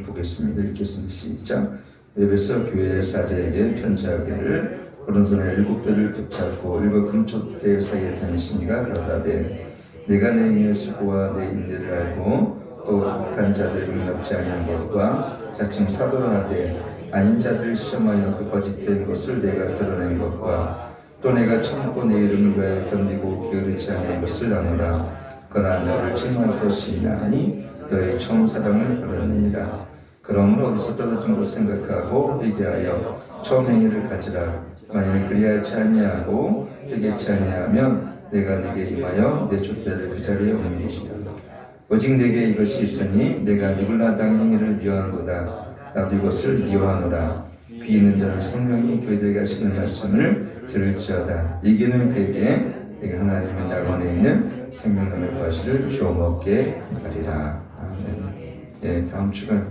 보겠습니다. 읽겠습니다. 시작. 에베소 교회 사제에게 편지하기를 오른손에 7배를 붙잡고 7 금촛대 사이에 다니시니가 가라사대 내가 내 인의 수고와 내 인내를 알고 또 악한 자들을 용납지 아니한 것과 자칭 사도라 하되 아닌 자들을 시험하여 그 거짓된 것을 내가 드러낸 것과 또 내가 참고 내 이름을 위하여 견디고 게으르지 아니한 것을 아노라. 그러나 너를 책망할 것이 있나니 너의 처음 사랑을 버렸느니라. 그러므로 어디서 떨어진 것을 생각하고 회개하여 처음 행위를 가지라. 만일 그리하지 아니하고 회개치 아니하면 내가 내게 임하여 내 촛대를 그 자리에 옮기시리라. 오직 내게 이것이 있으니 내가 누굴라 당 행위를 미워하노다. 나도 이것을 미워하노라. 귀 있는 자는 성령이 교회들에게 하시는 말씀을 들을지어다. 이기는 그에게 내가 하나님의 낙원에 있는 생명나무의 과실을 주워 먹게 하리라. 아멘. 예, 다음 주가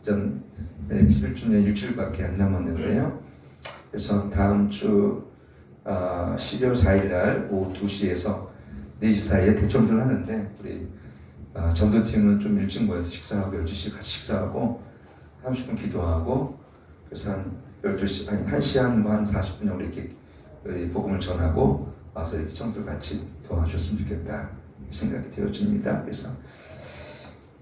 전 11주년 6주일밖에 안 남았는데요. 그래서 다음 주 12월 4일 날 오후 2시에서 4시 사이에 대청소를 하는데 우리 전도팀은 좀 일찍 모여서 식사하고 12시 같이 식사하고 30분 기도하고 그래서 한 12시, 아니 1시 한 40분 정도 이렇게 복음을 전하고 와서 이렇게 청소를 같이 도와줬으면 좋겠다 생각이 되어집니다. 그래서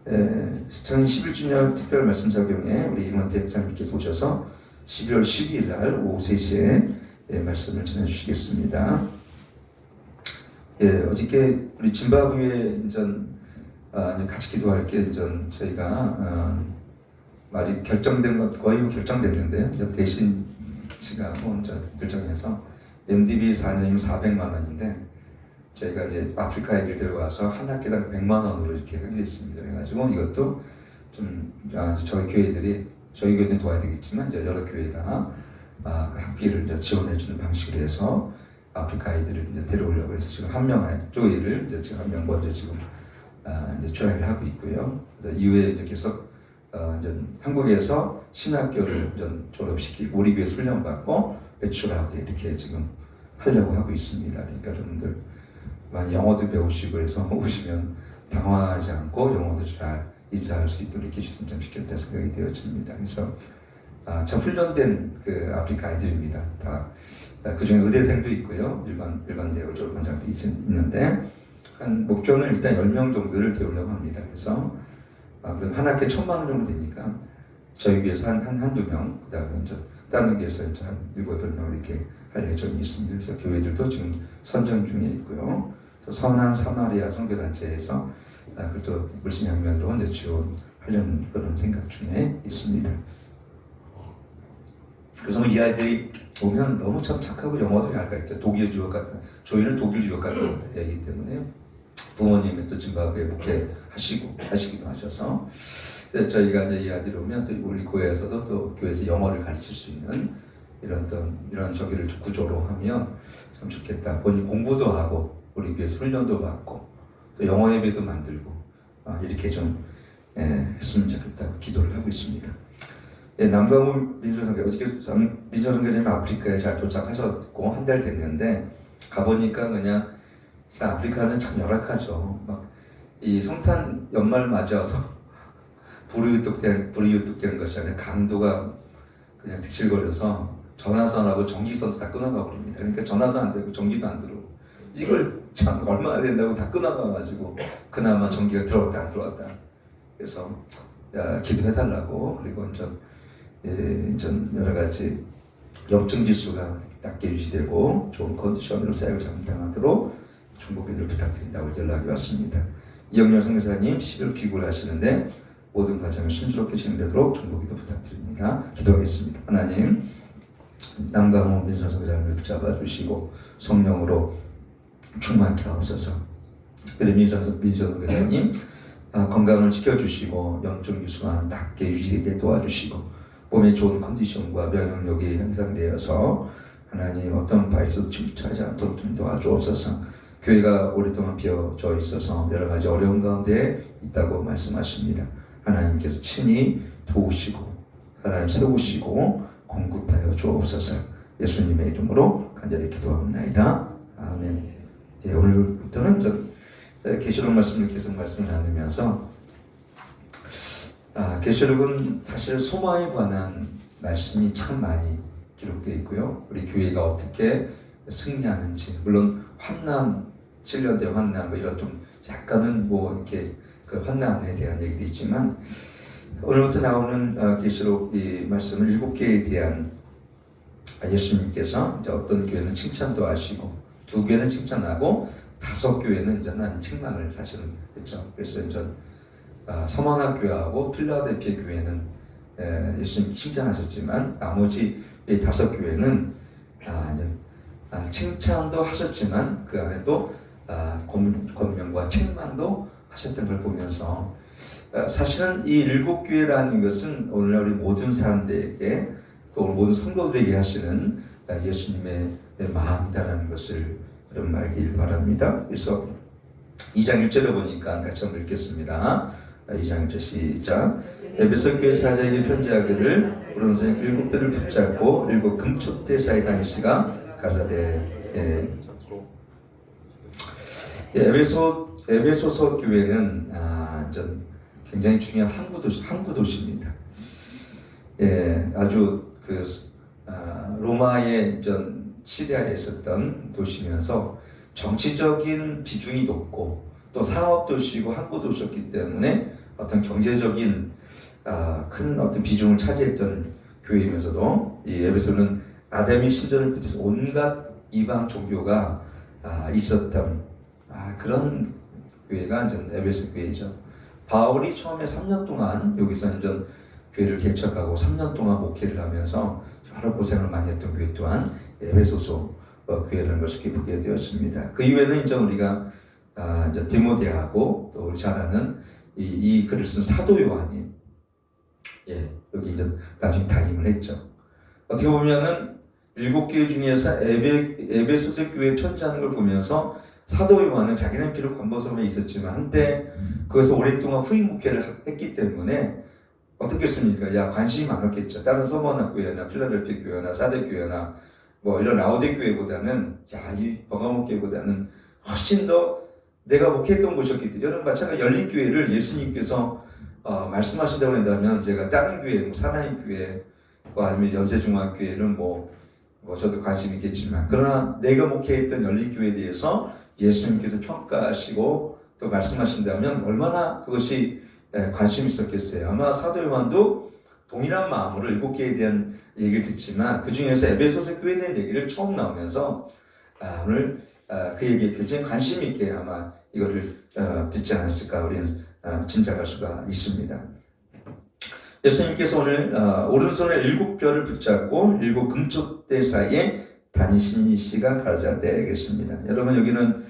2011주년 특별 말씀 사경에 우리 임원태 목사님께서 오셔서 12월 12일 날 오후 3시에 말씀을 전해주시겠습니다. 어저께 우리 짐바브웨 같이 기도할 게 저희가 아직 결정된 것 거의 결정됐는데요. 대신 씨가 먼저 결정해서 MDB 4년이면 400만 원인데 저희가 이제 아프리카 애들 데려와서 한 학기당 100만 원으로 이렇게 하기로 했습니다. 그래가지고 이것도 좀 저희 교회들이 도와야 되겠지만 이제 여러 교회가 학비를 이제 지원해주는 방식으로 해서 아프리카 아이들을 이제 데려오려고 해서 지금 한 명 조이를 이제 지금 한 명 먼저 지금 이제 조회를 하고 있고요. 그래서 이후에 이제 계속 이제 한국에서 신학교를 졸업시키고 우리 교회 훈련받고 배출하고 이렇게 지금 하려고 하고 있습니다. 그러니까 여러분들 많이 영어도 배우시고 해서 오시면 당황하지 않고 영어도 잘 인사할 수 있도록 이렇게 해주시면 좋겠다 생각이 되어집니다. 그래서 참 훈련된 그 아프리카 아이들입니다. 다 그중에 의대생도 있고요. 일반 대학을 졸업한 사람도 있는데 한 목표는 일단 10명 정도를 데우려고 합니다. 그래서 그럼 한 학기에 1,000만 원 정도 되니까 저희 교회에서 한두 명, 그 다음에 다른 교회에서 한 7, 8명 이렇게 할 예정이 있습니다. 그래서 교회들도 지금 선정 중에 있고요. 또 선한 사마리아 선교단체에서 그것도 물심양면으로 지원하려는 그런 생각 중에 있습니다. 그래서 이 아이들이 오면 너무 참 착하고 영어도 잘 가르쳐요. 독일 유학 갔다, 저희는 독일 유학 갔다 온 애이기 때문에 부모님이 또 짐바브웨 목회하시기도 하셔서 그래서 저희가 이제 이 아이들이 오면 또 우리 교회에서도 또 교회에서 영어를 가르칠 수 있는 이런 저기를 구조로 하면 참 좋겠다. 본인 공부도 하고 우리 교회에서 훈련도 받고 또 영어 예배도 만들고 이렇게 좀 했으면 좋겠다 기도를 하고 있습니다. 남강훈 민주선교 어저께 민주선교사님 아프리카에 잘 도착하셨고 한 달 됐는데 가보니까 그냥 아프리카는 참 열악하죠. 막 이 성탄 연말 맞아서 불이 유독되는 것이 아니라 강도가 그냥 득실거려서 전화선하고 전기선도 다 끊어가 버립니다. 그러니까 전화도 안 되고 전기도 안 들어오고 이걸 참 얼마나 된다고 다 끊어가가지고 그나마 전기가 들어왔다 안 들어왔다. 그래서 기도해달라고 그리고 여러 가지 염증 지수가 낮게 유지되고 좋은 컨디션으로 사역을 감당하도록 중보기도를 부탁드린다고 연락이 왔습니다. 이영렬 선교사님 10일 귀국을 하시는데 모든 과정을 순조롭게 진행되도록 중보기도 부탁드립니다. 기도하겠습니다. 하나님, 남강호 민선 선교사님을 붙잡아 주시고 성령으로 충만케 하옵소서. 특별히 민선 선교사님 건강을 지켜주시고 영적 유수가 낮게 유지되게 도와주시고 몸의 좋은 컨디션과 면역력이 향상되어서 하나님 어떤 바이러스도 침투하지 않도록 좀 도와주옵소서. 교회가 오랫동안 비어져 있어서 여러 가지 어려운 가운데 있다고 말씀하십니다. 하나님께서 친히 도우시고 하나님 세우시고 공급하여 주옵소서. 예수님의 이름으로 간절히 기도합니다. 아멘. 오늘부터는 계시록 말씀을 계속 말씀을 나누면서 계시록은 사실 소망에 관한 말씀이 참 많이 기록되어 있고요. 우리 교회가 어떻게 승리하는지, 물론 환난, 7년 대 환난, 뭐 이런 좀 약간은 뭐 이렇게 그 환난에 대한 얘기도 있지만, 오늘부터 나오는 계시록 이 말씀은 7개에 대한 예수님께서 이제 어떤 교회는 칭찬도 하시고, 2교회는 칭찬하고, 5교회는 이제 난 책망을 사실은 했죠. 그래서 이제 서머나 교회하고 필라델피아 교회는 예수님 칭찬하셨지만, 나머지 이 5교회는 칭찬도 하셨지만 그 안에도 권명과 책망도 하셨던 걸 보면서, 사실은 이 7교회라는 것은 오늘날 우리 모든 사람들에게, 또 모든 성도들에게 하시는 예수님의 마음이다라는 것을 여러분 알길 바랍니다. 그래서 2장 1절에 보니까 같이 한번 읽겠습니다. 2장 1절 시작. 에베소 교회 사자에게 편지하기를 오른손에 7뼈를 붙잡고 7 금촛대 사이 다니시가 가라사대. 에베소서 교회는 굉장히 중요한 항구 도시입니다. 아주 로마의 시리아에 있었던 도시면서 정치적인 비중이 높고 또 사업 도시고 항구 도시였기 때문에 어떤 경제적인 큰 어떤 비중을 차지했던 교회이면서도, 이 에베소는 아담의 신전을 비롯해서 온갖 이방 종교가 있었던 그런 교회가 에베소 교회이죠. 바울이 처음에 3년 동안 여기서 교회를 개척하고 3년 동안 목회를 하면서 여러 고생을 많이 했던 교회 또한 에베소서 교회라는 것을 보게 되었습니다. 그 이후에는 우리가 디모데하고 또 우리 잘 아는 이 글을 쓴 사도 요한이 여기 나중에 담임을 했죠. 어떻게 보면은 7교회 중에서 에베소서 교회에 편지하는 걸 보면서 사도 요한은 자기는 비록 권보섬에 있었지만 한때 거기서 오랫동안 후임 목회를 했기 때문에 어떻겠습니까? 관심이 많았겠죠. 다른 서머나 교회나 필라델피아 교회나 사대 교회나 뭐 이런 라오데 교회보다는 이 버가모 교회보다는 훨씬 더 내가 목회했던 곳이었기 때문에, 여러분 마찬가지 열린 교회를 예수님께서 말씀하신다고 한다면 제가 다른 교회, 뭐 사나이 교회, 아니면 연세중앙교회는 뭐 저도 관심 있겠지만, 그러나 내가 목회했던 열린 교회에 대해서 예수님께서 평가하시고 또 말씀하신다면 얼마나 그것이 관심이 있었겠어요. 아마 사도 요한도 동일한 마음으로 7개에 대한 얘기를 듣지만 그 중에서 에베소서 교회에 대한 얘기를 처음 나오면서 오늘 그에게 굉장히 관심 있게 아마 이거를 듣지 않았을까 우리는 짐작할 수가 있습니다. 예수님께서 오늘 오른손에 7뼈를 붙잡고 7 금촛대 사이에 다니시니시가 가라사대 되겠습니다. 여러분 여기는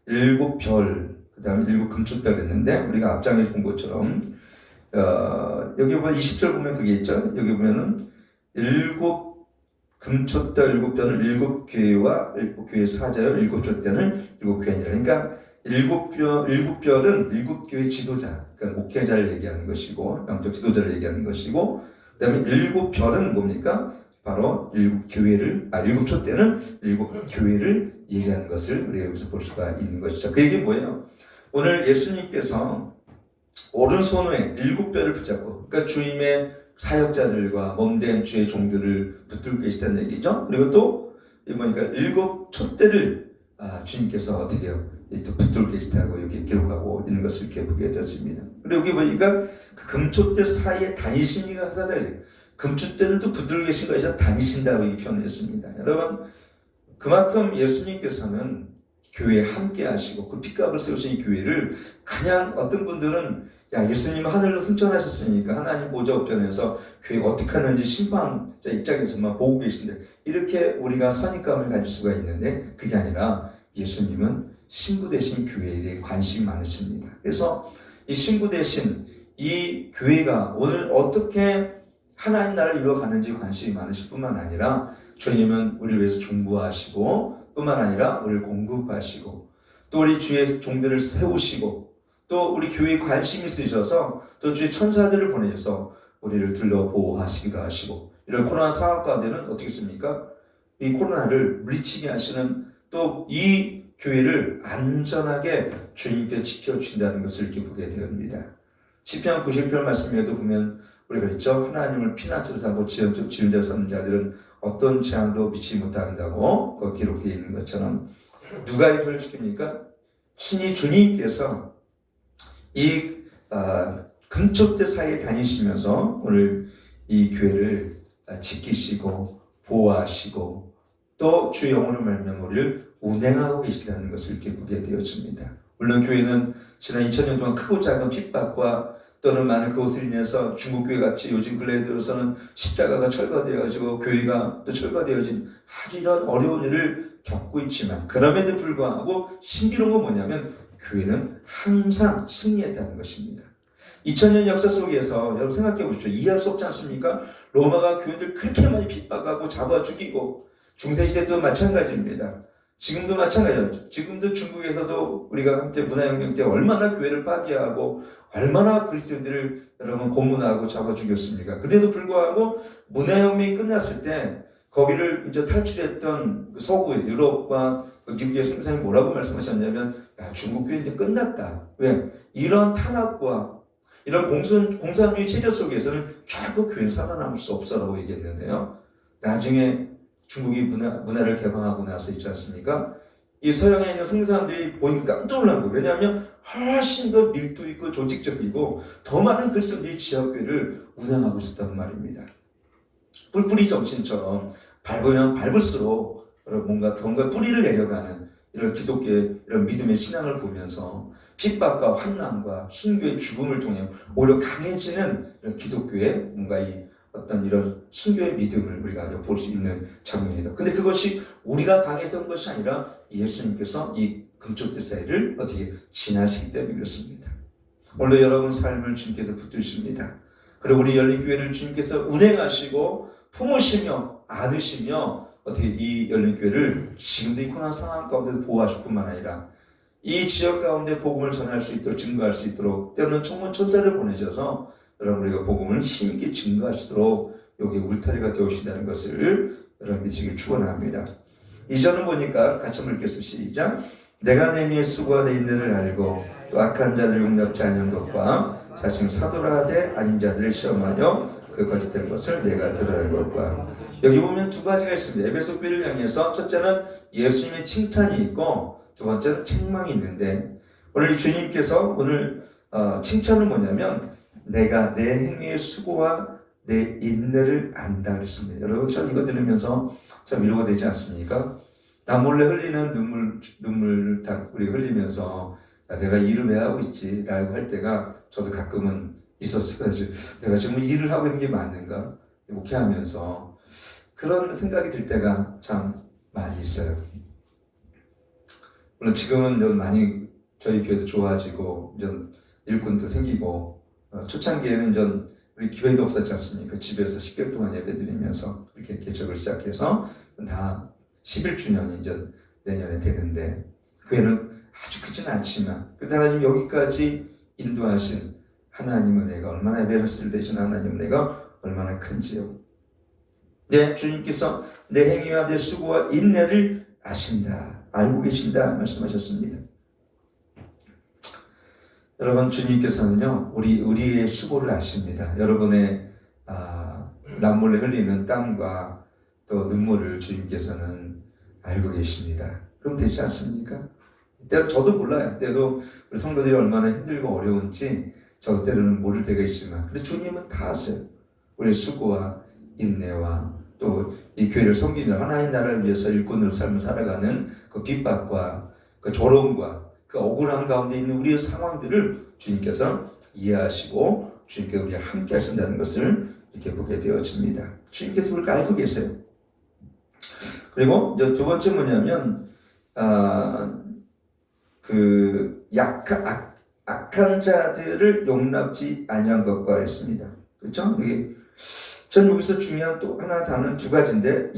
7별, 그 다음에 7 금촛대가 있는데, 우리가 앞장에 본 것처럼 여기 보면 20절 보면 그게 있죠. 여기 보면은 7 금촛대 7뼈는 7교회와 7교회 사자요 7촛대는 7교회니라. 그러니까 7뼈는 7교회 지도자, 그러니까 목회자를 얘기하는 것이고 영적 지도자를 얘기하는 것이고, 그 다음에 7별은 뭡니까? 바로 7교회를 7촛대는 7교회를 얘기하는 것을 우리가 여기서 볼 수가 있는 것이죠. 그 얘기 뭐예요? 오늘 예수님께서 오른손에 7뼈를 붙잡고, 그러니까 주님의 사역자들과 몸된 주의 종들을 붙들고 계시다는 얘기죠. 그리고 또 뭐니까 7촛대를 주님께서 어떻게 해요? 또 붙들고 계시다고 여기 기록하고 있는 것을 이렇게 보게 되어집니다. 그리고 여기 보니까 그 금촛대 사이에 다니시니가 하다가 금촛대를 또 붙들고 계신 것이 다니신다고 이 표현을 했습니다. 여러분 그만큼 예수님께서는 교회에 함께 하시고 그 핏값을 세우신 교회를, 그냥 어떤 분들은 예수님은 하늘로 승천하셨으니까 하나님 보좌 우편에서 교회가 어떻게 하는지 신방자 입장에서만 보고 계신데, 이렇게 우리가 선입감을 가질 수가 있는데 그게 아니라 예수님은 신부 되신 교회에 대해 관심이 많으십니다. 그래서 이 신부 되신 이 교회가 오늘 어떻게 하나님 나라를 이루어가는지 관심이 많으실 뿐만 아니라, 주님은 우리를 위해서 중보하시고 뿐만 아니라 우리를 공급하시고 또 우리 주의 종들을 세우시고 또 우리 교회에 관심이 있으셔서 또 주의 천사들을 보내셔서 우리를 둘러 보호하시기도 하시고, 이런 코로나 상황 가운데는 어떻게 했습니까? 이 코로나를 물리치게 하시는, 또 이 교회를 안전하게 주님께 지켜주신다는 것을 이렇게 보게 됩니다. 시편 91편 말씀에도 보면 우리가 그랬죠. 하나님을 피난처로 삼고 지은 자로 삼는 자들은 어떤 재앙도 미치지 못한다고 그 기록되어 있는 것처럼 누가 이걸 지킵니까? 신이 주님께서 이 금쪽들 사이에 다니시면서 오늘 이 교회를 지키시고 보호하시고 또 주의 영으로 말미암아 우리를 운행하고 계시다는 것을 이렇게 보게 되어집니다. 물론 교회는 지난 2000년 동안 크고 작은 핍박과 또는 많은 그것을 인해서 중국교회 같이 요즘 근래에 들어서는 십자가가 철거되어지고 교회가 또 철거되어진 아주 이런 어려운 일을 겪고 있지만 그럼에도 불구하고 신비로운 건 뭐냐면 교회는 항상 승리했다는 것입니다. 2000년 역사 속에서 여러분 생각해 보십시오. 이해할 수 없지 않습니까? 로마가 교회들 그렇게 많이 핍박하고 잡아 죽이고 중세시대 때도 마찬가지입니다. 지금도 마찬가지죠. 지금도 중국에서도 우리가 한때 문화혁명 때 얼마나 교회를 파괴하고 얼마나 그리스도인들을 여러분 고문하고 잡아 죽였습니까? 그래도 불구하고 문화혁명이 끝났을 때 거기를 이제 탈출했던 그 서구 유럽과 미국의 선생님이 뭐라고 말씀하셨냐면 야, 중국 교회 이제 끝났다. 왜? 이런 탄압과 이런 공산주의 체제 속에서는 결국 교회는 살아남을 수 없어라고 얘기했는데요. 나중에 중국이 문화를 개방하고 나서 있지 않습니까? 이 서양에 있는 성사람들이 보니까 깜짝 놀란 거예요. 왜냐하면 훨씬 더 밀도 있고 조직적이고 더 많은 그리스도인들이 지역교회를 운영하고 있었단 말입니다. 뿔뿔이 정신처럼 밟으면 밟을수록 뭔가 뿌리를 내려가는 이런 기독교의 이런 믿음의 신앙을 보면서 핍박과 환난과 순교의 죽음을 통해 오히려 강해지는 이런 기독교의 뭔가 이 어떤 이런 순교의 믿음을 우리가 볼 수 있는 장면이다. 근데 그것이 우리가 강해서 한 것이 아니라 예수님께서 이 금쪽들 사이를 어떻게 지나시기 때문에 그렇습니다. 오늘 여러분 삶을 주님께서 붙드십니다. 그리고 우리 열린교회를 주님께서 운행하시고 품으시며 안으시며 어떻게 이 열린교회를 지금도 이 고난 상황 가운데도 보호하실 뿐만 아니라 이 지역 가운데 복음을 전할 수 있도록 증거할 수 있도록 때로는 천문 천사를 보내셔서 여러분 우리가 복음을 힘있게 증거하시도록 여기 울타리가 되어주신다는 것을 여러분 믿으시길 축원합니다. 이전은 보니까 같이 한번 읽겠습니다. 시작. 내가 내 위에 수고와 내 인내를 알고 또 악한 자들을 용납지 않는 것과 자칭 사도라 하되 아닌 자들을 시험하여 그 거짓된 것을 내가 드러낸 것과 여기 보면 두 가지가 있습니다. 에베소 교회를 향해서 첫째는 예수님의 칭찬이 있고 두 번째는 책망이 있는데 오늘 주님께서 오늘 칭찬은 뭐냐면 내가 내 행위의 수고와 내 인내를 안다 그랬습니다. 여러분 저 이거 들으면서 참 위로가 되지 않습니까? 나 몰래 흘리는 눈물 다 우리가 흘리면서 내가 일을 왜 하고 있지? 라고 할 때가 저도 가끔은 있었어요. 내가 지금 일을 하고 있는 게 맞는가? 목회하면서 그런 생각이 들 때가 참 많이 있어요. 물론 지금은 좀 많이 저희 교회도 좋아지고 좀 일꾼도 생기고 초창기에는 좀 우리 교회도 없었지 않습니까? 집에서 10개월 동안 예배드리면서 이렇게 개척을 시작해서 다 11주년이 이제 내년에 되는데 교회는 아주 크지는 않지만 그래도 하나님 여기까지 인도하신 하나님 은혜가 얼마나 베러스를 내신 하나님 은혜가 얼마나 큰지요. 네, 주님께서 내 행위와 내 수고와 인내를 아신다, 알고 계신다 말씀하셨습니다. 여러분 주님께서는요 우리의 수고를 아십니다. 여러분의 남몰래 흘리는 땀과 또 눈물을 주님께서는 알고 계십니다. 그럼 되지 않습니까? 때로 저도 몰라요. 때도 우리 성도들이 얼마나 힘들고 어려운지 저도 때로는 모를 때가 있지만 근데 주님은 다 아세요. 우리의 수고와 인내와 또 이 교회를 섬기는 하나님 나라를 위해서 일꾼으로 삶을 살아가는 그 핍박과 그 조롱과 그 억울함 가운데 있는 우리의 상황들을 주님께서 이해하시고 주님께서 우리와 함께 하신다는 것을 이렇게 보게 되어집니다. 주님께서 우리를 알고 계세요. 그리고 이제 두 번째 뭐냐면 그 악한 자들을 용납지 아니한 것과 했습니다. 그렇죠? 전 여기서 중요한 또 하나 단어는 두 가지인데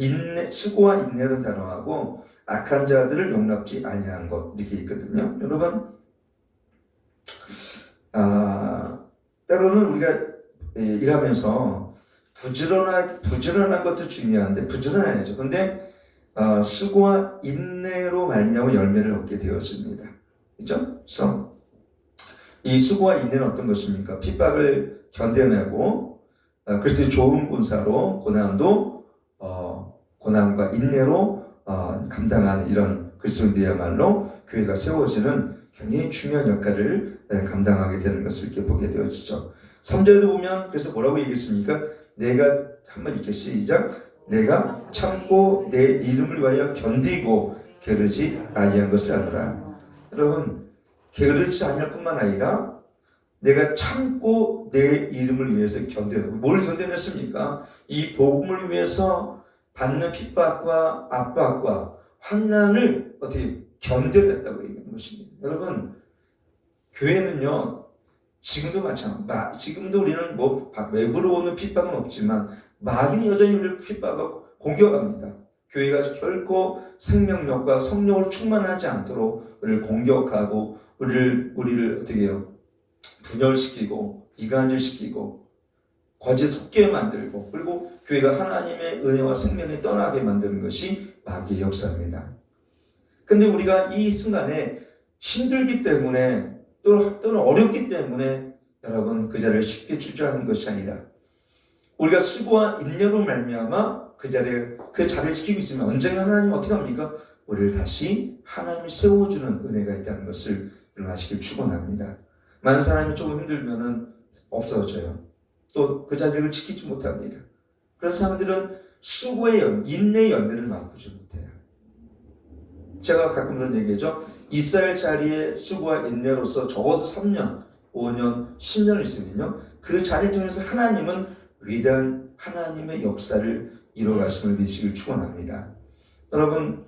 수고와 인내라는 단어하고 악한 자들을 용납지 아니한 것 이렇게 있거든요. 여러분 때로는 우리가 일하면서 부지런한 것도 중요한데 부지런해야죠. 근데 수고와 인내로 말미암아 열매를 얻게 되어집니다. 그렇죠? 그래서 이 수고와 인내는 어떤 것입니까? 핍박을 견뎌내고 그리스도의 좋은 군사로 고난과 인내로 감당하는 이런 그리스도인들이야말로 교회가 세워지는 굉장히 중요한 역할을 감당하게 되는 것을 이렇게 보게 되어지죠. 3절에도 보면 그래서 뭐라고 얘기했습니까? 내가 한번 읽게 시작. 내가 참고 내 이름을 위하여 견디고 게으르지 아니한 것을 아노라. 여러분, 게으르지 아니할 뿐만 아니라 내가 참고 내 이름을 위해서 견뎌내고, 뭘 견뎌냈습니까? 이 복음을 위해서 받는 핍박과 압박과 환난을 어떻게 견뎌냈다고 얘기하는 것입니다. 여러분, 교회는요, 지금도 마찬가지. 지금도 우리는 뭐 외부로 오는 핍박은 없지만 마귀는 여전히 우리를 핍박하고 공격합니다. 교회가 결코 생명력과 성령을 충만하지 않도록 우리를 공격하고 우리를 어떻게 해요? 분열시키고 이간질시키고 거짓 속게 만들고 그리고 교회가 하나님의 은혜와 생명에 떠나게 만드는 것이 마귀의 역사입니다. 근데 우리가 이 순간에 힘들기 때문에 또는 어렵기 때문에 여러분 그 자리를 쉽게 주저하는 것이 아니라 우리가 수고와 인내로 말미암아 그 자리를 지키고 있으면 언젠가 하나님은 어떻게 합니까? 우리를 다시 하나님이 세워주는 은혜가 있다는 것을 일어나시길 축원합니다. 많은 사람이 조금 힘들면은 없어져요. 또 그 자리를 지키지 못합니다. 그런 사람들은 수고의 인내의 열매를 맛보지 못해요. 제가 가끔 그런 얘기죠. 이스라엘 자리에 수고와 인내로서 적어도 3년, 5년, 10년 있으면요. 그 자리를 통해서 하나님은 위대한 하나님의 역사를 이뤄가심을 믿으시길 축원합니다. 여러분,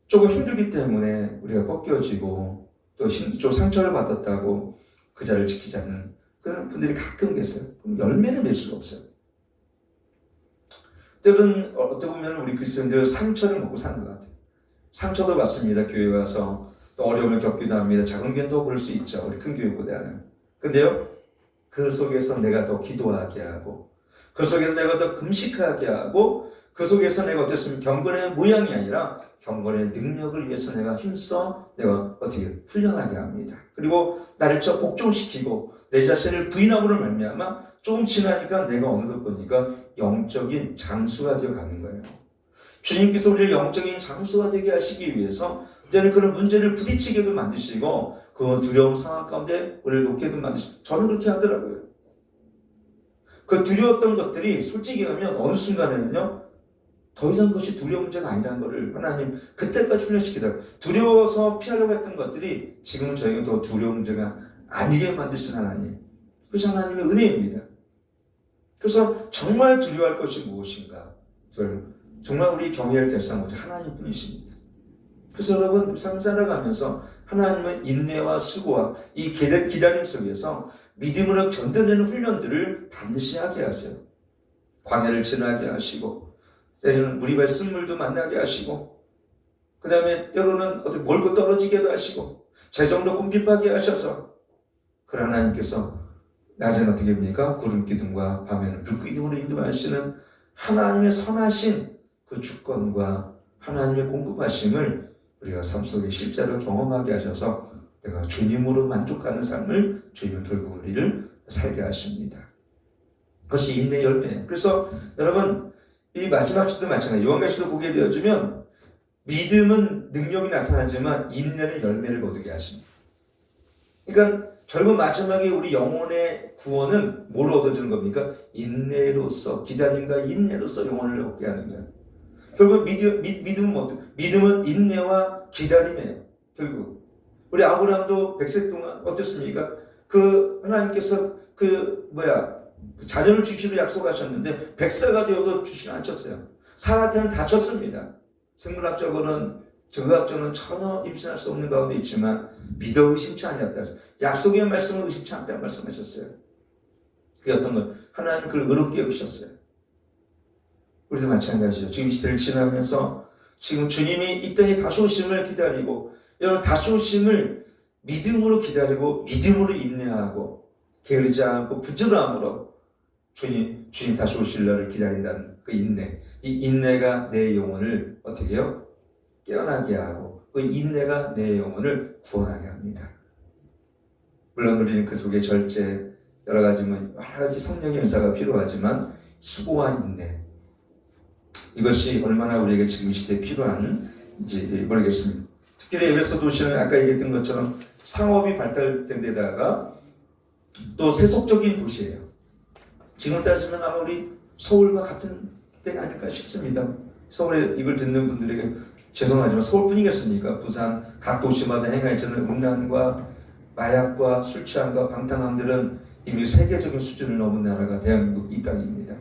조금 힘들기 때문에 우리가 꺾여지고 또 좀 상처를 받았다고 그 자리를 지키지 않는 그런 분들이 가끔 계세요. 그럼 열매를 맺을 수가 없어요. 때로는 어떻게 보면 우리 그리스도인들은 상처를 먹고 사는 것 같아요. 상처도 받습니다. 교회 와서 또 어려움을 겪기도 합니다. 작은 교회는 더 그럴 수 있죠. 우리 큰 교회보다는. 근데요, 그 속에서 내가 더 기도하게 하고 그 속에서 내가 더 금식하게 하고 그 속에서 내가 어땠으면 경건의 모양이 아니라 경건의 능력을 위해서 내가 힘써 내가 어떻게 훈련하게 합니다. 그리고 나를 복종시키고 내 자신을 부인함으로 말미암아 조금 지나니까 내가 어느덧 보니까 영적인 장수가 되어가는 거예요. 주님께서 우리를 영적인 장수가 되게 하시기 위해서 이제는 그런 문제를 부딪히게도 만드시고 그 두려움 상황 가운데 우리를 놓게도 만드시고 저는 그렇게 하더라고요. 그 두려웠던 것들이 솔직히 하면 어느 순간에는요 더 이상 그것이 두려운 문제가 아니라는 것을 하나님 그때까지 훈련시키더라고요. 두려워서 피하려고 했던 것들이 지금은 저에게 더 두려운 문제가 아니게 만드신 하나님, 그것이 하나님의 은혜입니다. 그래서 정말 두려워할 것이 무엇인가? 정말 우리 경외할 대상은 오직 하나님뿐이십니다. 그래서 여러분 삶 살아가면서 하나님은 인내와 수고와 이 기다림 속에서 믿음으로 견뎌내는 훈련들을 반드시 하게 하세요. 광야를 지나게 하시고 때로는 물이 맺은 물도 만나게 하시고 그 다음에 때로는 어떻게 몰고 떨어지게도 하시고 재정도 궁핍하게 하셔서 그 하나님께서 낮에는 어떻게 합니까? 구름 기둥과 밤에는 불 기둥으로 인도하시는 하나님의 선하신 그 주권과 하나님의 공급하심을 우리가 삶 속에 실제로 경험하게 하셔서 내가 주님으로 만족하는 삶을 주님은 결국 우리를 살게 하십니다. 그것이 인내의 열매예요. 그래서 여러분 이 마지막 시도 마찬가지 요한계시록 보게 되어지면 믿음은 능력이 나타나지만 인내는 열매를 거두게 하십니다. 그러니까 결국 마지막에 우리 영혼의 구원은 뭘 얻어주는 겁니까? 인내로서 기다림과 인내로서 영혼을 얻게 하는 거예요. 결국 믿음은 어떻게? 믿음은 인내와 기다림이에요. 결국 우리 아브라함도 100세 동안 어땠습니까? 그 하나님께서 자녀를 주시기로 약속하셨는데 100세가 되어도 주시지 않으셨어요. 사라한테는 다쳤습니다. 생물학적으로는 정의학적으로는 전혀 임신할 수 없는 가운데 있지만 믿어 의심치 아니었다. 약속의 말씀을 의심치 않다고 말씀하셨어요. 그게 어떤 것? 하나님은 그걸 의롭게 여기셨어요. 우리도 마찬가지죠. 지금 이 시대를 지나면서 지금 주님이 이 땅에 다시 오심을 기다리고 여러분 다시 오심을 믿음으로 기다리고 믿음으로 인내하고 게으르지 않고 부지런함으로 주님 다시 오실 날을 기다린다는 그 인내. 이 인내가 내 영혼을 어떻게 해요? 깨어나게 하고 그 인내가 내 영혼을 구원하게 합니다. 물론 우리는 그 속에 절제, 여러 가지 여러 가지 성령의 은사가 필요하지만 수고와 인내, 이것이 얼마나 우리에게 지금 이 시대에 필요한지 모르겠습니다. 특별히 에베소 도시는 아까 얘기했던 것처럼 상업이 발달된 데다가 또 세속적인 도시예요. 지금 따지면 아마 우리 서울과 같은 때가 아닐까 싶습니다. 서울에 이걸 듣는 분들에게 죄송하지만 서울뿐이겠습니까? 부산 각 도시마다 행하여지는 음란과 마약과 술 취함과 방탕함들은 이미 세계적인 수준을 넘은 나라가 대한민국 이 땅입니다.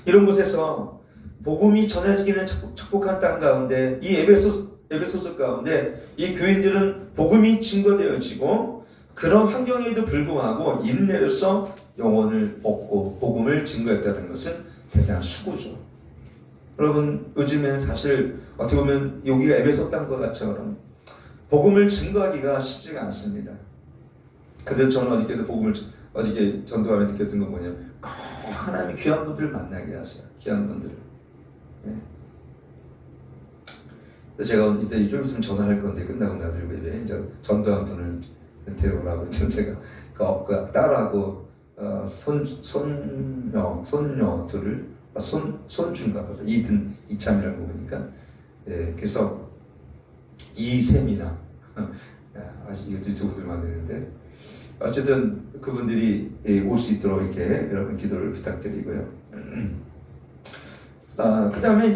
이런 곳에서 복음이 전해지기는 척박한 땅 가운데 이 에베소서 가운데 이 교인들은 복음이 증거되어지고 그런 환경에도 불구하고 인내로서 영혼을 얻고 복음을 증거했다는 것은 대단한 수고죠. 여러분 요즘엔 사실 어떻게 보면 여기가 에베소 땅과 같처럼 복음을 증거하기가 쉽지가 않습니다. 그래서 저는 어저께 전도하며 느꼈던 건 뭐냐면 하나님이 귀한 분들을 만나게 하세요. 귀한 분들을. 네. 제가 이때 좀 있으면 전화할 건데 끝나고 나서 이제 전도한 분을 데려오라고 제가 그 딸하고 손녀 둘을 손주인가 보다 이참이라고 보니까 그래서 이세미나 아직 유튜브들 만드는데 어쨌든 그분들이 올 수 있도록 이렇게 여러분 기도를 부탁드리고요. 그 다음에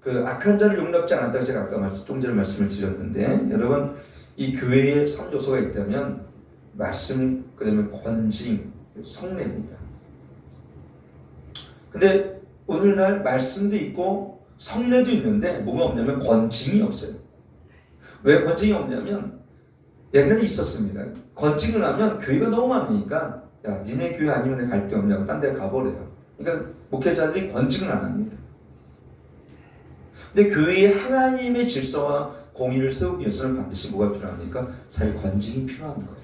그 악한 자를 용납지 않았다고 제가 아까 좀 전에 말씀을 드렸는데 여러분 이 교회에 3요소가 있다면 말씀, 그 다음에 권징, 성례입니다. 근데 오늘날 말씀도 있고 성례도 있는데 뭐가 없냐면 권징이 없어요. 왜 권징이 없냐면 옛날에 있었습니다. 권징을 하면 교회가 너무 많으니까 야 니네 교회 아니면 내가 갈 데 없냐고 딴 데 가버려요. 그러니까 목회자들이 권징을 안 합니다. 근데 교회에 하나님의 질서와 공의를 세우기 위해서는 반드시 뭐가 필요합니까? 사실 권징이 필요한 거예요.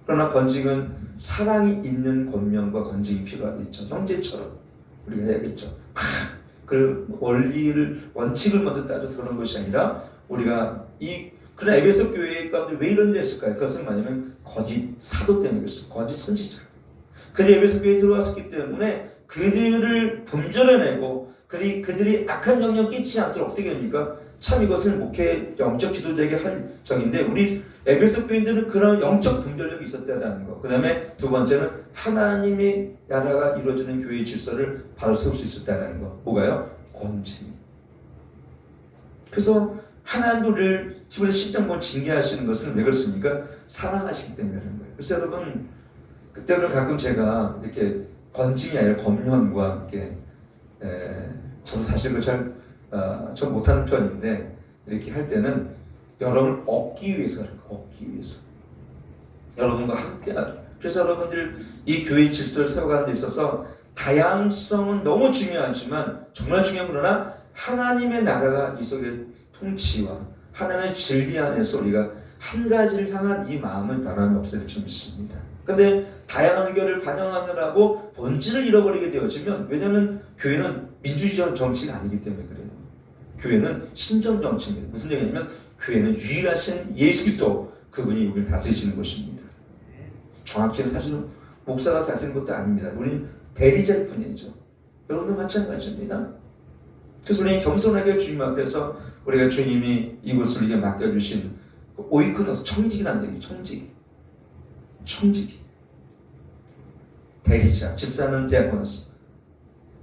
그러나 권징은 사랑이 있는 권면과 권징이 필요하겠죠. 형제처럼 우리가 해야겠죠. 그 원칙을 먼저 따져서 그런 것이 아니라 우리가 그러나 에베소 교회 가운데 왜 이런 일이 했을까요? 그것은 뭐냐면 거짓 사도 때문에 그랬어요. 거짓 선지자. 그들이 에베소 교회에 들어왔기 때문에 그들을 분별해내고 그들이 악한 영향 끼치지 않도록 어떻게 됩니까? 참 이것은 목회 영적 지도자에게 할 정인데 우리 에베소 교인들은 그런 영적 분별력이 있었다는 거. 그 다음에 두 번째는 하나님의 나라가 이루어지는 교회의 질서를 바로 세울 수 있었다는 거. 뭐가요? 권징. 그래서 하나님도 우리를 히브리서 10장 징계하시는 것은 왜 그렇습니까? 사랑하시기 때문에 그런 거예요. 그래서 여러분 그때는 가끔 제가 이렇게 권징이 아니라 검면과 함께 저도 사실 좀 못하는 편인데 이렇게 할 때는 여러분을 얻기 위해서 그런 거예요. 얻기 위해서 여러분과 함께하죠. 그래서 여러분들 이 교회의 질서를 세워가는 데 있어서 다양성은 너무 중요하지만 정말 중요한 그러나 하나님의 나라가 이 속에 통치와 하나님의 진리 안에서 우리가 한 가지를 향한 이 마음은 변함이 없을 줄 믿습니다. 그런데 다양한 의견을 반영하느라고 본질을 잃어버리게 되어지면 왜냐하면 교회는 민주주의 정치가 아니기 때문에 그래요. 교회는 신정 정치입니다. 무슨 얘기냐면 교회는 유일하신 예수 그리스도 그분이 우리를 다스리시는 것입니다. 정확히는 사실은 목사가 다스리는 것도 아닙니다. 우리는 대리자일 뿐이죠. 여러분도 마찬가지입니다. 그래서 우리는 겸손하게 주님 앞에서 우리가 주님이 이곳을 우리에게 맡겨주신 오이코노스 청직이라는 얘기, 청직이 대리자, 집사는 디아코노스.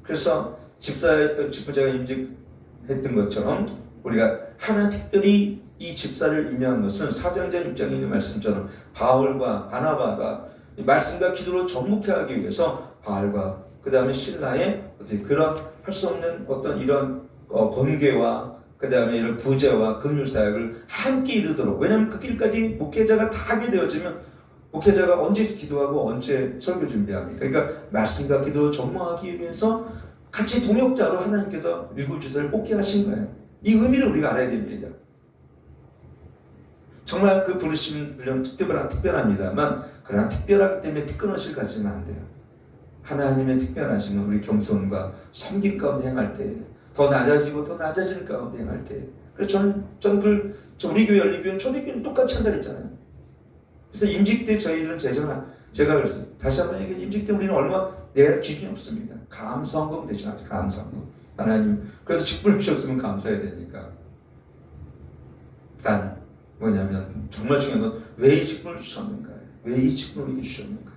그래서 집사제가 임직했던 것처럼 우리가 하나님 특별히 이 집사를 임명한 것은 사도행전 6장에 있는 말씀처럼 바울과 바나바가 말씀과 기도로 접목하기 위해서 바울과 그 다음에 신라의 그런 할 수 없는 어떤 이런 권계와 그 다음에 이런 구제와 긍휼 사역을 함께 이루도록. 왜냐하면 그 길까지 목회자가 다 하게 되어지면 목회자가 언제 기도하고 언제 설교 준비합니까? 그러니까 말씀과 기도 전무하기 위해서 같이 동역자로 하나님께서 일곱 지사를 뽑게 하신 거예요. 이 의미를 우리가 알아야 됩니다. 정말 그 부르심 물론 특별합니다만 그러나 특별하기 때문에 특권의식을 가지면 안 돼요. 하나님의 특별하심은 우리 겸손과 섬김 가운데 행할 때 더 낮아지고 더 낮아지는 가운데 행할 때 그래서 저는 우리 교회 열린교회는 초대교회는 똑같이 한다 그랬잖아요. 그래서 임직 때 저희는 제가 그랬어요. 다시 한번 얘기해. 임직 때 우리는 얼마 내야 기준이 없습니다. 감사헌금 되지 않아요. 감사헌금. 하나님 그래서 직분을 주셨으면 감사해야 되니까. 단 뭐냐면 정말 중요한 건 왜 이 직분을 주셨는가요? 왜 이 직분을 우리에게 주셨는가?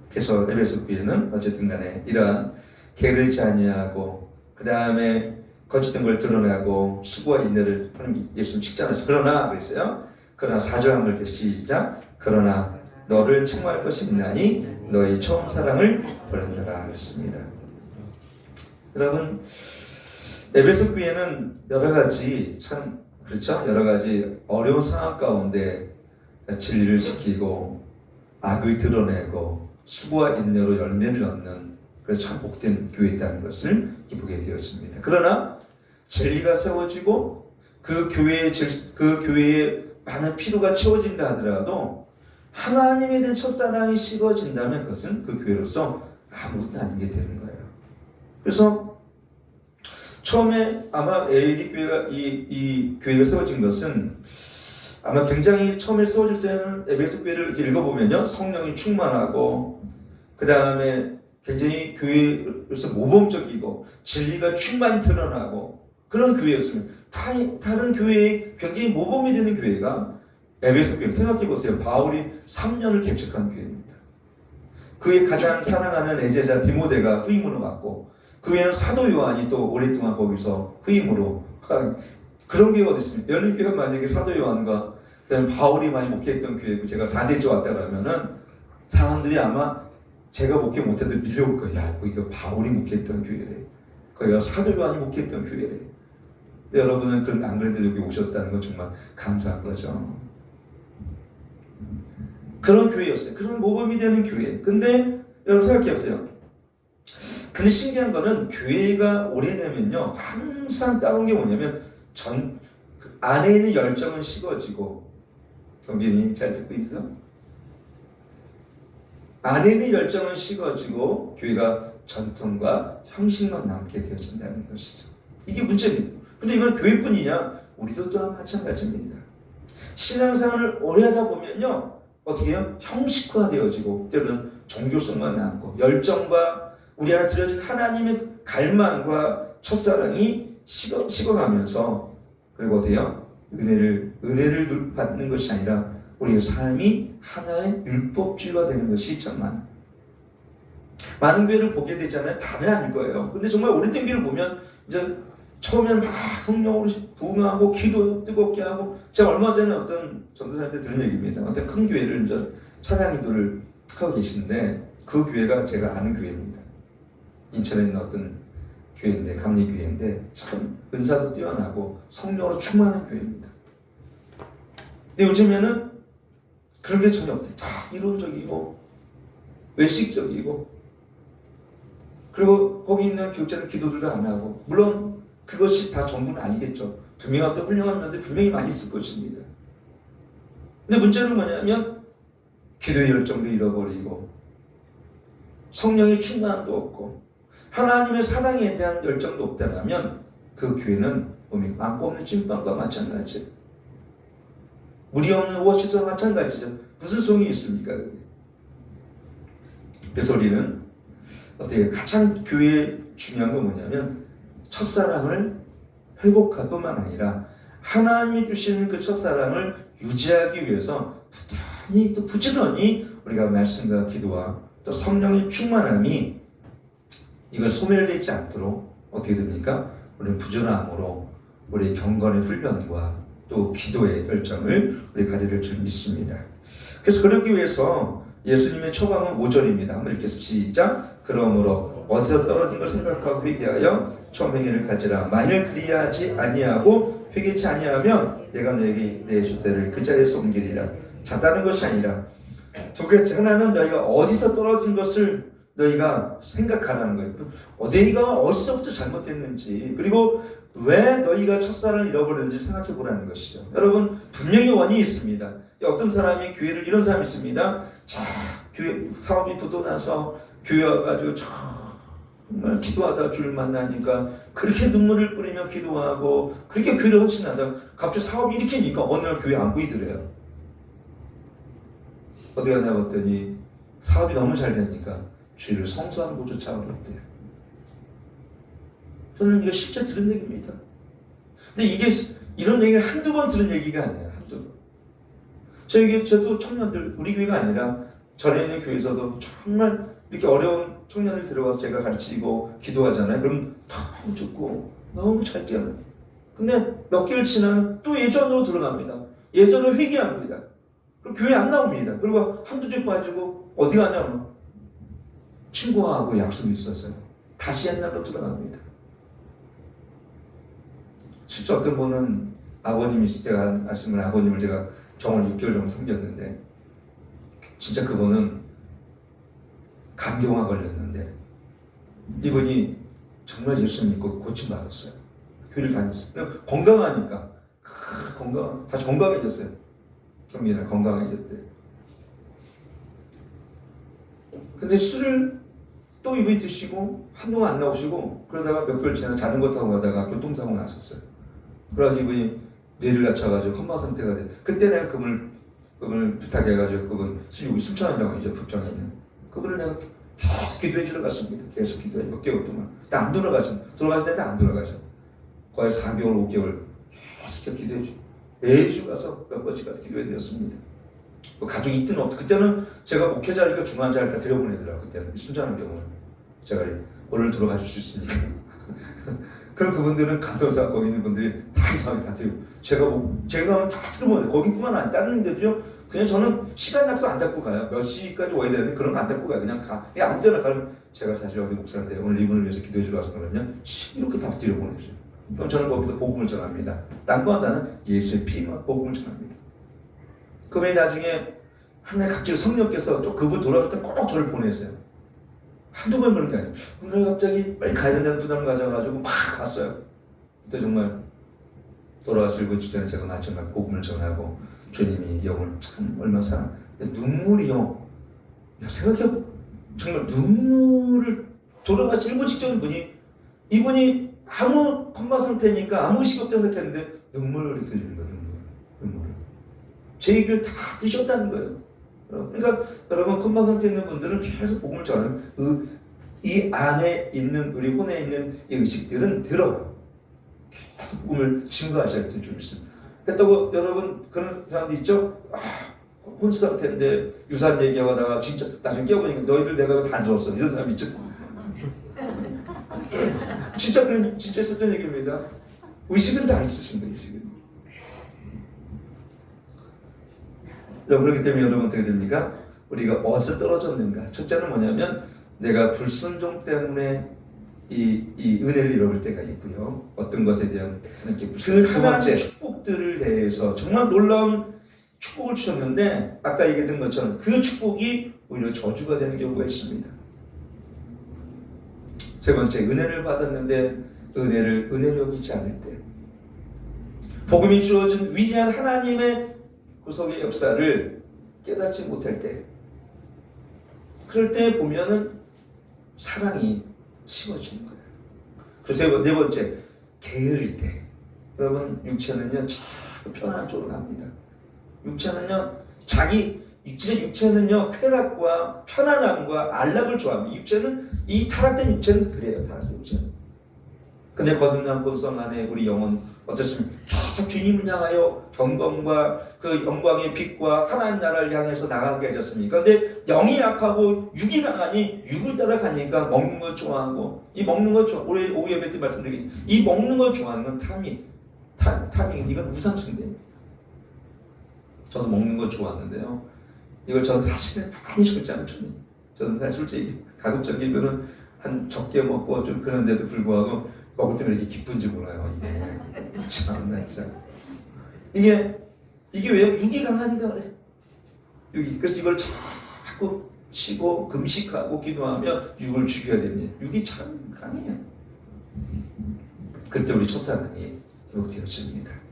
그래서 에베소 교회는 어쨌든 간에 이러한 게으르지 아니하고 그 다음에 거짓된 걸 드러내고 수고와 인내를 하는 예수님 칭찬하시죠. 그러나 그랬어요. 그러나 4절 한번 이렇게 시작. 그러나 너를 청할 것이 있나니 너의 처음 사랑을 버렸느라 그랬습니다. 여러분 에베소 교회는 여러 가지 참 그렇죠. 여러 가지 어려운 상황 가운데 진리를 지키고 악을 드러내고 수고와 인내로 열매를 얻는 그래서 참 복된 교회였다는 것을 보게 되었습니다. 그러나 진리가 세워지고 그 교회에 많은 필요가 채워진다 하더라도 하나님에 대한 첫사랑이 식어진다면 그것은 그 교회로서 아무것도 아닌 게 되는 거예요. 그래서 처음에 아마 에이디 교회가 이 교회가 세워진 것은 아마 굉장히 처음에 세워질 때는 에베소 교회를 이렇게 읽어보면요 성령이 충만하고 그 다음에 굉장히 교회에서 모범적이고 진리가 충만히 드러나고 그런 교회였습니다. 다른 교회에 굉장히 모범이 되는 교회가 에베소 교회. 생각해보세요. 바울이 3년을 개척한 교회입니다. 그의 가장 사랑하는 애제자 디모데가 후임으로 맡고 그 외에는 사도 요한이 또 오랫동안 거기서 후임으로 그런 교회가 어디 있습니까? 열린교회가 만약에 사도 요한과 그다음에 바울이 많이 목회했던 교회고 제가 4대째 왔다 그러면은 사람들이 아마 제가 목회 못해도 밀려올 거예요. 야, 이거 바울이 목회했던 교회래. 거기가 사도 요한이 목회했던 교회래. 근데 여러분은 안 그래도 여기 오셨다는 건 정말 감사한 거죠. 그런 교회였어요. 그런 모범이 되는 교회. 근데 여러분 생각해보세요. 근데 신기한 거는 교회가 오래되면요 항상 따온 게 뭐냐면 그 안에 있는 열정은 식어지고 경빈이 잘 듣고 있어? 안에 있는 열정은 식어지고 교회가 전통과 형식만 남게 되어진다는 것이죠. 이게 문제입니다. 근데 이건 교회뿐이냐? 우리도 또한 마찬가지입니다. 신앙생활을 오래 하다 보면요 어떻게 해요? 형식화되어지고 때로는 종교성만 남고 열정과 우리 안에 들여진 하나님의 갈망과 첫사랑이 식어가면서 그리고 어때요? 은혜를 받는 것이 아니라 우리의 삶이 하나의 율법주의가 되는 것이 정말 많은 교회를 보게 되잖아요. 다는 아닐 거예요. 근데 정말 오래된 교회를 보면 이제 처음에는 막 성령으로 부흥하고 기도 뜨겁게 하고 제가 얼마 전에 어떤 전도사한테 들은 얘기입니다. 어떤 큰 교회를 이제 찬양 기도를 하고 계신데 그 교회가 제가 아는 교회입니다. 인천에 있는 어떤 교회인데 감리교회인데 참 은사도 뛰어나고 성령으로 충만한 교회입니다. 근데 요즘에는 그런 게 전혀 없대요. 다 이론적이고 외식적이고 그리고 거기 있는 교육자는 기도들도 안 하고 물론 그것이 다 전부는 아니겠죠. 분명히 어떤 훌륭한 면들 분명히 많이 있을 것입니다. 근데 문제는 뭐냐면 기도의 열정도 잃어버리고 성령의 충만함도 없고 하나님의 사랑에 대한 열정도 없다면 그 교회는 빵꾸 없는 찐빵과 마찬가지예요. 물이 없는 오아시스와 마찬가지죠. 무슨 소용이 있습니까? 그래서 우리는 어떻게 가장 교회에 중요한 건 뭐냐면 첫사랑을 회복할 뿐만 아니라 하나님이 주시는 그 첫사랑을 유지하기 위해서 부지런히 우리가 말씀과 기도와 또 성령의 충만함이 이걸 소멸되지 않도록 어떻게 됩니까? 우리는 부지런함으로 우리의 경건의 훈련과 또 기도의 열정을 우리 가지를 줄 믿습니다. 그래서 그러기 위해서 예수님의 처방은 5절입니다. 한번 읽겠습니다. 시작. 그러므로 어디서 떨어진 걸 생각하고 회개하여 처음 행위를 가지라. 만일 그리하지 아니하고 회개치 아니하면 내가 너에게 내 잣대를 그 자리에서 옮기리라. 자, 다른 것이 아니라 두 개째 하나는 너희가 어디서 떨어진 것을 너희가 생각하라는 거예요. 너희가 어디서부터 잘못됐는지 그리고 왜 너희가 첫사랑을 잃어버렸는지 생각해 보라는 것이죠. 여러분 분명히 원인이 있습니다. 어떤 사람이 교회를 이런 사람이 있습니다. 자, 교회 사업이 부도나서 교회 와가지고 정말 기도하다 주를 만나니까 그렇게 눈물을 뿌리며 기도하고 그렇게 교회를 헌신하다 갑자기 사업이 일으키니까 어느 날 교회 안 보이더래요. 어디 가나 봤더니 사업이 너무 잘 되니까 주일을 성수하는 곳조차 어렵대요. 저는 이거 실제 들은 얘기입니다. 근데 이게 이런 얘기를 한두 번 들은 얘기가 아니에요. 한두 번. 저도 청년들, 우리 교회가 아니라 전에 있는 교회에서도 정말 이렇게 어려운 청년들 들어가서 제가 가르치고 기도하잖아요. 그럼 너무 좋고 너무 잘 뛰어요. 근데 몇 개월 지나면 또 예전으로 돌아갑니다. 예전으로 회개합니다. 그리고 교회 안 나옵니다. 그리고 한두 주 빠지고 어디 가냐면 친구하고 약속이 있어서요. 다시 옛날로 돌아갑니다. 실제 어떤 분은 아버님이 제가 아시는 아버님을 제가 병원 6개월 정도 섬겼는데 진짜 그분은 감기병에 걸렸는데 이분이 정말 예수 믿고 고침받았어요. 교회를 다녔어요. 건강하니까 다시 건강해졌어요. 경미나 건강해졌대. 근데 술을 또 이분이 드시고 한동안 안 나오시고 그러다가 몇 개월 지나 자전거 타고 가다가 교통사고 나셨어요. 그래가지고 이분이 뇌를 다쳐가지고 컴마 상태가 돼. 그때 내가 그분을 부탁해가지고 그분 술천원이라고 이제 법정에 있는 그분을 내가 계속 기도해 주러 갔습니다. 계속 기도해 몇 개월 동안. 근데 안 돌아가시는데 안 돌아가셔. 거의 4개월, 5개월 계속 기도해 주. 매주 가서 몇 번씩 가서 기도해 드렸습니다. 뭐 가족이 있든 없든 그때는 제가 목회자니까 중환자를 다 들여보내더라고. 그때는 순자는 병원 제가 오늘 돌아가실 수 있으니까. 그럼 그분들은 간호사 거기 있는 분들이 다 이상하게 다 들고 제가 다 들어보내. 거기뿐만 아니라 다른 데도요. 그냥 저는 시간 약속 안 잡고 가요. 몇 시까지 와야 되는데 그런 거 안 잡고 가요. 그냥 가. 아무 때나 가면 제가 사실 어디 목사인데 오늘 이분을 위해서 기도해 주러 왔어 그러면 이렇게 다 들여보내죠. 그럼 저는 거기서 복음을 전합니다. 딴 거 한다는 예수의 피만 복음을 전합니다. 그러면 나중에 하나님 갑자기 성령께서 또 그분 돌아올 때 꼭 저를 보내세요. 한두 번 그런 게 아니에요. 오늘 갑자기 빨리 가야 된다는 부담을 가져가지고 막 갔어요. 그때 정말 돌아가시고 직전에 제가 마지막 복음을 전하고 주님이 영을 참 얼마나 사랑. 눈물이요. 생각해보면 정말 눈물을 돌아가시 1분 직전 이분이 아무 컴마 상태니까 아무 의식 없다고 생각했는데 눈물을 이렇게 흘리는 거예요. 눈물을. 제 얘기를 다 드셨다는 거예요. 그러니까 여러분 컴마 상태에 있는 분들은 계속 복음을 전하면 이 안에 있는 우리 혼에 있는 이 의식들은 들어요. 계속 복음을 증거하셔야 될 줄 믿습니다. 그렇다고 여러분 그런 사람도 있죠. 혼수 상태인데 유산 얘기하다가 진짜 나중에 깨어보니까 너희들 내가 다 들었어 이런 사람 있죠. 진짜 있었던 얘기입니다. 의식은 다 있으신 거예요. 의식은. 그렇기 때문에 여러분 어떻게 됩니까? 우리가 어디서 떨어졌는가? 첫째는 뭐냐면 내가 불순종 때문에 이 은혜를 잃어버릴 때가 있고요. 어떤 것에 대한 그 하나님의 축복들을 대해서 정말 놀라운 축복을 주셨는데 아까 얘기했던 것처럼 그 축복이 오히려 저주가 되는 경우가 있습니다. 세 번째, 은혜를 받았는데 은혜를 여기지 않을 때, 복음이 주어진 위대한 하나님의 구속의 역사를 깨닫지 못할 때, 그럴 때 보면은 사랑이 식어지는 거예요. 그래서 네 번째, 게으를 때, 여러분 육체는요 자꾸 편안한 쪽으로 갑니다. 육체는요 육체는요 쾌락과 편안함과 안락을 좋아합니다. 이 타락된 육체는 그래요. 타락된 육체는. 근데 거듭난 본성 안에 우리 영혼 어떻습니까? 계속 주님을 향하여 경건과 그 영광의 빛과 하나님 나라를 향해서 나가게 하셨습니까? 근데 영이 약하고 육이 강하니 육을 따라가니까 먹는 걸 좋아하고 이 먹는 걸 올해 오후 예배 때 말씀드리기 이 먹는 걸 좋아하는 건 탐이 이건 우상숭배입니다. 저도 먹는 거 좋아하는데요. 이걸 저는 사실은 많이 절지 않은 편이에요. 저는 사실 솔직히 가급적이면은 한 적게 먹고 좀 그런데도 불구하고 먹을 때면 이렇게 기쁜지 몰라요. 이게 참나 진짜. 이게 왜요? 육이 강하니까 그래. 그래서 이걸 자꾸 치고 금식하고 기도하며 육을 죽여야 됩니다. 육이 참 강해요. 그때 우리 첫사랑이 회복되어집니다.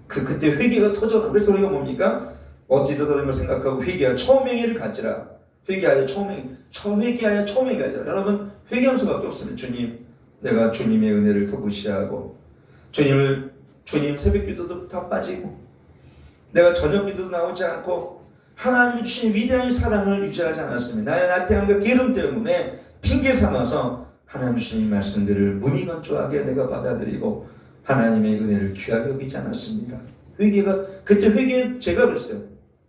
그때 회개가 터져나. 그래서 우리가 뭡니까? 어찌서 그런 걸 생각하고 회개하 처음 행위를 갖지라. 회개하여 처음 회개하여. 여러분 회개할 수밖에 없습니다. 주님, 내가 주님의 은혜를 더 무시하고 주님 새벽기도도 다 빠지고 내가 저녁기도도 나오지 않고 하나님이 주신 위대한 사랑을 유지하지 않았습니다. 나의 나태함과 게으름 때문에 핑계 삼아서 하나님 주신 말씀들을 무미건조하게 내가 받아들이고 하나님의 은혜를 귀하게 여기지 않았습니다. 그때 제가 그랬어요.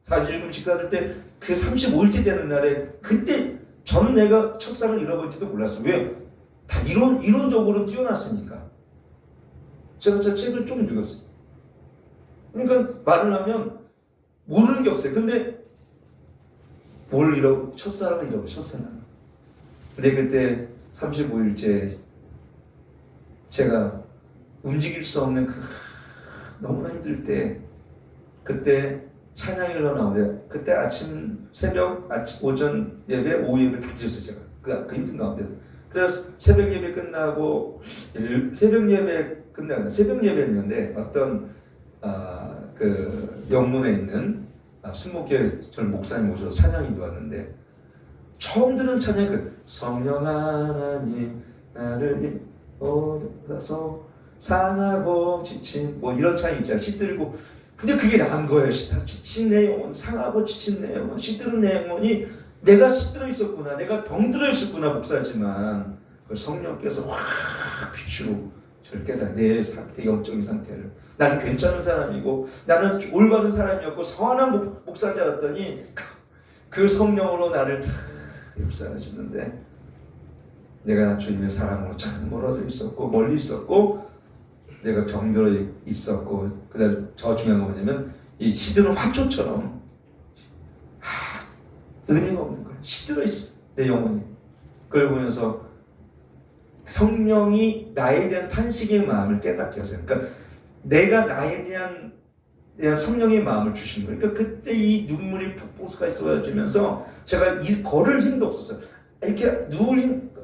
40일금식 받을 때 그 35일째 되는 날에 그때 저는 내가 첫사랑을 잃어버린지도 몰랐어요. 왜? 다 이론적으로 뛰어났으니까. 제가 저 책을 좀 읽었어요. 그러니까 말을 하면 모르는 게 없어요. 근데 첫사랑을 잃어버려. 첫사랑. 근데 그때 35일째 제가 움직일 수 없는 너무나 힘들 때 그때 찬양이 흘러나오는데 그때 오전 예배, 오후 예배 다 드렸어요. 제가 그 힘든 가운데. 그래서 새벽 예배 끝나고 새벽 예배였는데 어떤 그 영문에 있는 순목교회 전 목사님 오셔서 찬양 인도왔는데 처음 들은 찬양 성령 하나님 나를 얻어서 상하고 지친 이런 찬양 있잖아요. 시들고 근데 그게 나은 거예요. 지친 내 영혼, 상하고 지친 내 영혼, 시들은 내 영혼이 내가 시들어 있었구나, 내가 병들어 있었구나 목사지만 그 성령께서 확 빛으로 저를 깨달아 내 상태, 영적인 상태를. 나는 괜찮은 사람이고 나는 올바른 사람이었고 선한 목사자였더니 그 성령으로 나를 다 역사하시는데 내가 주님의 사랑으로 참 멀어져 있었고 멀리 있었고 내가 병들어 있었고 그다음에 더 중요한 건 뭐냐면 이 시드는 화초처럼 은혜가 없는 거야. 시들어 있어 내 영혼이. 그걸 보면서 성령이 나에 대한 탄식의 마음을 깨닫게 하세요. 그러니까 내가 나에 대한 성령의 마음을 주신 거예요. 그러니까 그때 이 눈물이 폭포수가 쏟아지면서 제가 걸을 힘도 없었어요. 이렇게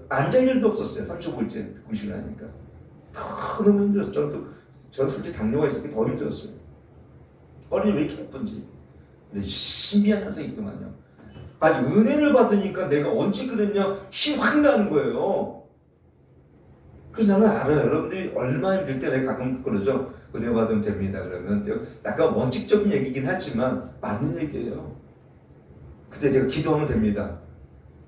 앉을 일도 없었어요. 35일째 금식을 하니까 너무 힘들었어요. 저는 솔직히 당뇨가 있었기 더 힘들었어요. 어린이 왜 이렇게 예쁜지. 근데 신비한 현상이 있더만요. 아니 은혜를 받으니까 내가 언제 그랬냐 힘 확 나는 거예요. 그래서 나는 알아요. 여러분들이 얼마나 힘들 때 내가 가끔 그러죠. 은혜 받으면 됩니다. 그러면 약간 원칙적인 얘기긴 하지만 맞는 얘기예요. 그때 제가 기도하면 됩니다.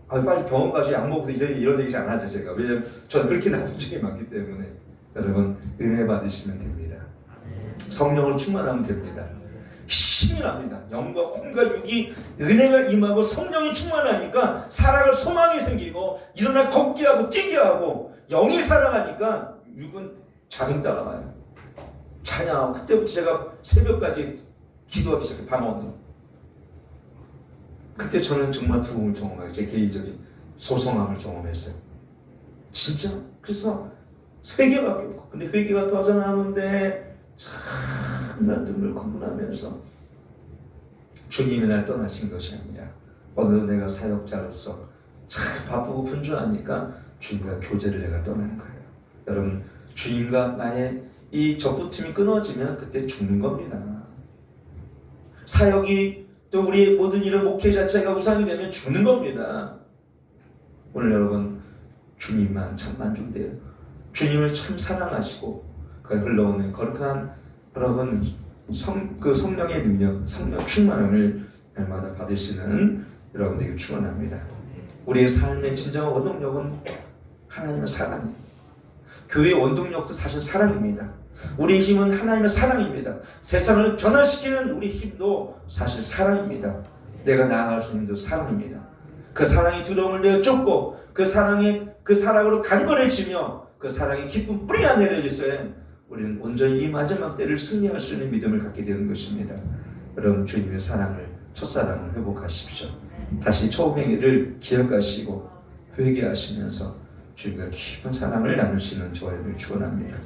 빨리 병원 가서 약 먹어서 이런 얘기 잘 안 하죠 제가. 왜냐면 저는 그렇게 나쁜 적이 많기 때문에. 여러분 은혜 받으시면 됩니다. 성령으로 충만하면 됩니다. 힘이 납니다. 영과 혼과 육이 은혜가 임하고 성령이 충만하니까 살아갈 소망이 생기고 일어나 걷게 하고 뛰게 하고 영이 살아가니까 육은 자동 따라와요. 찬양하고 그때부터 제가 새벽까지 기도하기 시작해요. 밤오늘. 그때 저는 정말 부흥을 경험하고 제 개인적인 소성함을 경험했어요. 진짜. 그래서 회개밖에 없고 근데 회개가 터져나오는데 참 눈물 콧물하면서 주님이 날 떠나신 것이 아니라 어느 내가 사역자로서 참 바쁘고 분주하니까 주님과 교제를 내가 떠나는 거예요. 여러분 주님과 나의 이 접붙임이 끊어지면 그때 죽는 겁니다. 사역이 또 우리 모든 이런 목회 자체가 우상이 되면 죽는 겁니다. 오늘 여러분 주님만 참 만족돼요. 주님을 참 사랑하시고 그 흘러오는 거룩한 여러분 성령의 능력, 성령 충만함을 날마다 받으시는 여러분들에게 축원합니다. 우리의 삶의 진정한 원동력은 하나님의 사랑이에요. 교회의 원동력도 사실 사랑입니다. 우리의 힘은 하나님의 사랑입니다. 세상을 변화시키는 우리 힘도 사실 사랑입니다. 내가 나아갈 수 있는 사랑입니다. 그 사랑이 두려움을 내어 쫓고 그 사랑으로 간절해지며 그 사랑의 기쁨 뿌리가 내려져서 우리는 온전히 이 마지막 때를 승리할 수 있는 믿음을 갖게 되는 것입니다. 여러분 주님의 사랑을 첫사랑을 회복하십시오. 다시 처음 행위를 기억하시고 회개하시면서 주님과 깊은 사랑을 나누시는 저와 여러분을 축원합니다.